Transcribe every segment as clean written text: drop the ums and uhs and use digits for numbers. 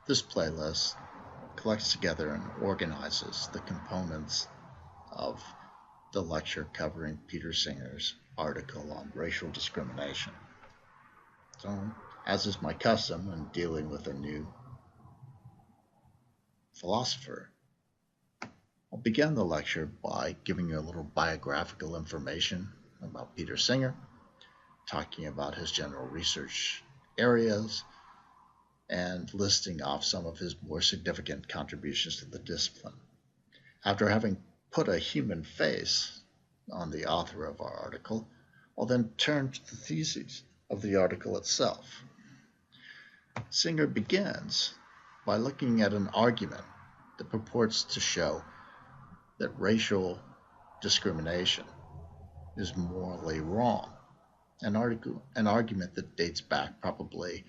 This playlist collects together and organizes the components of the lecture covering Peter Singer's article on racial discrimination. So, as is my custom when dealing with a new philosopher, I'll begin the lecture by giving you a little biographical information about Peter Singer, talking about his general research areas, and listing off some of his more significant contributions to the discipline. After having put a human face on the author of our article, I'll then turn to the theses of the article itself. Singer begins by looking at an argument that purports to show that racial discrimination is morally wrong, an argument that dates back probably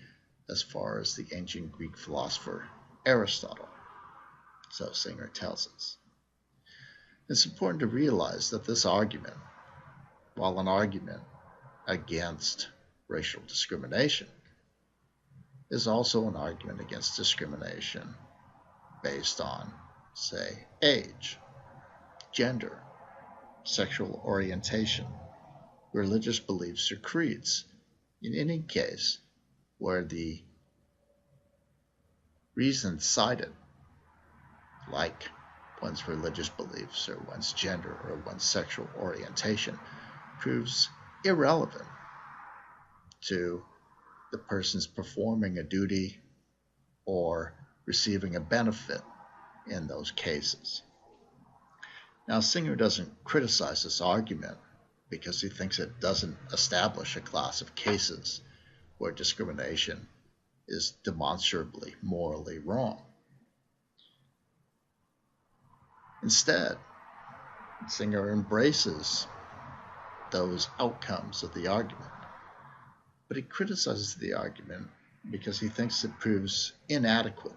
as far as the ancient Greek philosopher Aristotle, so Singer tells us. It's important to realize that this argument, while an argument against racial discrimination, is also an argument against discrimination based on, say, age, gender, sexual orientation, religious beliefs or creeds, in any case where the reasons cited, like one's religious beliefs or one's gender or one's sexual orientation, proves irrelevant to the person's performing a duty or receiving a benefit in those cases. Now, Singer doesn't criticize this argument because he thinks it doesn't establish a class of cases where discrimination is demonstrably morally wrong. Instead, Singer embraces those outcomes of the argument, but he criticizes the argument because he thinks it proves inadequate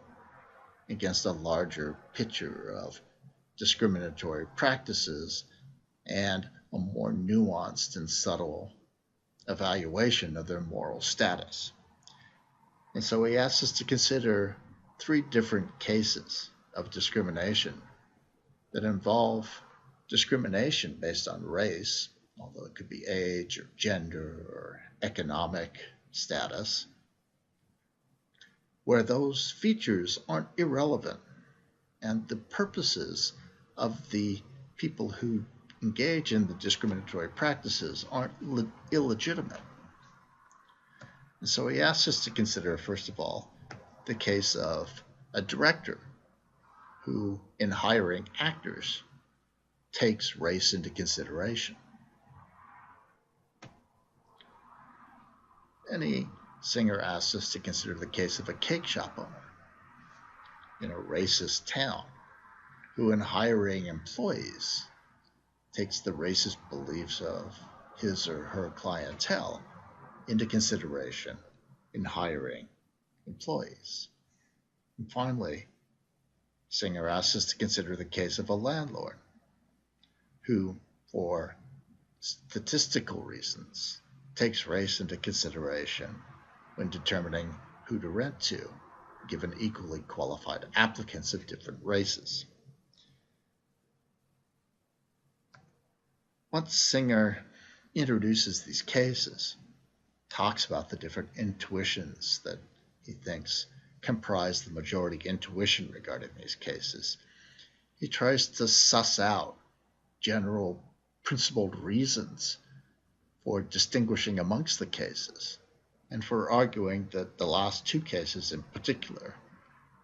against a larger picture of discriminatory practices and a more nuanced and subtle evaluation of their moral status. And so he asks us to consider 3 different cases of discrimination that involve discrimination based on race, although it could be age or gender or economic status, where those features aren't irrelevant and the purposes of the people who engage in the discriminatory practices aren't illegitimate. And so he asks us to consider, first of all, the case of a director who, in hiring actors, takes race into consideration. And Singer asks us to consider the case of a cake shop owner in a racist town who, in hiring employees, takes the racist beliefs of his or her clientele into consideration in hiring employees. And finally, Singer asks us to consider the case of a landlord who, for statistical reasons, takes race into consideration when determining who to rent to, given equally qualified applicants of different races. Once Singer introduces these cases, talks about the different intuitions that he thinks comprise the majority intuition regarding these cases, he tries to suss out general principled reasons for distinguishing amongst the cases, and for arguing that the last 2 cases in particular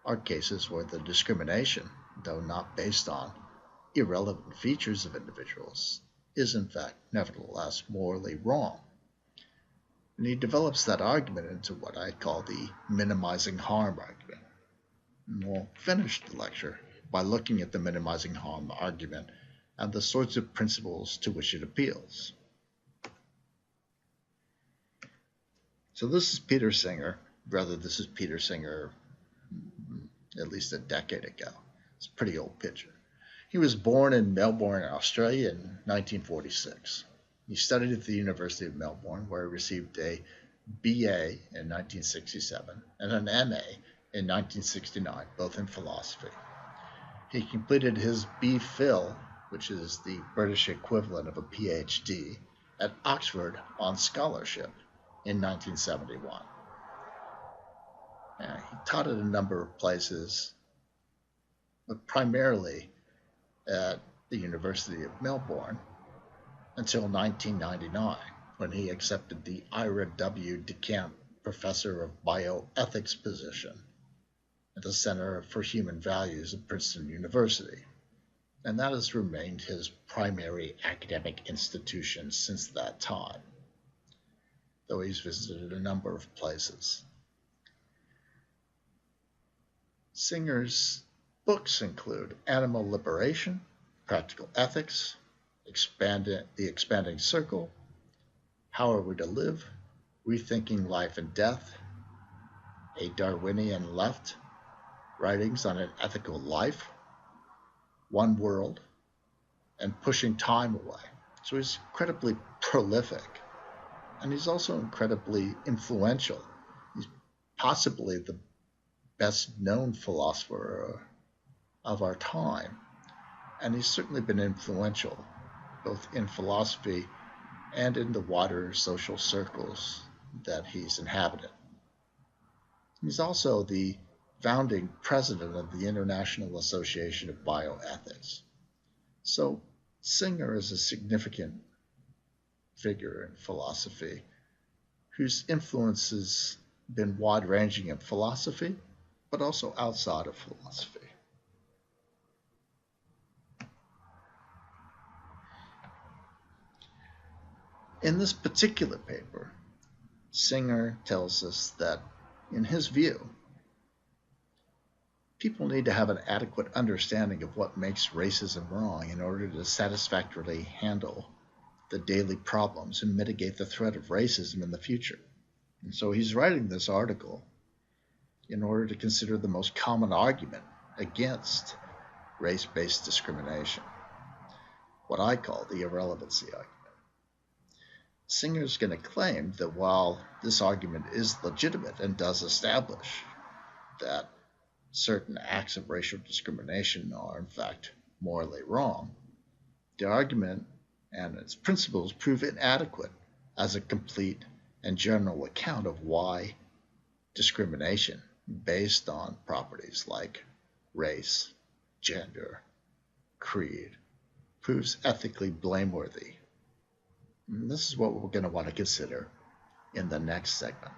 are cases where the discrimination, though not based on irrelevant features of individuals, is in fact nevertheless morally wrong. And he develops that argument into what I call the minimizing harm argument. And we'll finish the lecture by looking at the minimizing harm argument and the sorts of principles to which it appeals. So this is Peter Singer. This is Peter Singer at least a decade ago. It's a pretty old picture. He was born in Melbourne, Australia in 1946. He studied at the University of Melbourne, where he received a BA in 1967 and an MA in 1969, both in philosophy. He completed his B.Phil, which is the British equivalent of a PhD, at Oxford on scholarship in 1971. He taught at a number of places, but primarily at the University of Melbourne until 1999, when he accepted the Ira W. DeCamp Professor of Bioethics position at the Center for Human Values at Princeton University. And that has remained his primary academic institution since that time, though he's visited a number of places. Singer's books include Animal Liberation, Practical Ethics, The Expanding Circle, How Are We to Live, Rethinking Life and Death, A Darwinian Left, Writings on an Ethical Life, One World, and Pushing Time Away. So he's incredibly prolific, and he's also incredibly influential. He's possibly the best known philosopher of our time, and he's certainly been influential both in philosophy and in the wider social circles that he's inhabited. He's also the founding president of the International Association of Bioethics. So Singer is a significant figure in philosophy whose influence has been wide-ranging in philosophy, but also outside of philosophy. In this particular paper, Singer tells us that, in his view, people need to have an adequate understanding of what makes racism wrong in order to satisfactorily handle the daily problems and mitigate the threat of racism in the future. And so he's writing this article in order to consider the most common argument against race-based discrimination, what I call the irrelevancy argument. Singer's going to claim that while this argument is legitimate and does establish that certain acts of racial discrimination are in fact morally wrong, the argument and its principles prove inadequate as a complete and general account of why discrimination based on properties like race, gender, creed proves ethically blameworthy. And this is what we're going to want to consider in the next segment.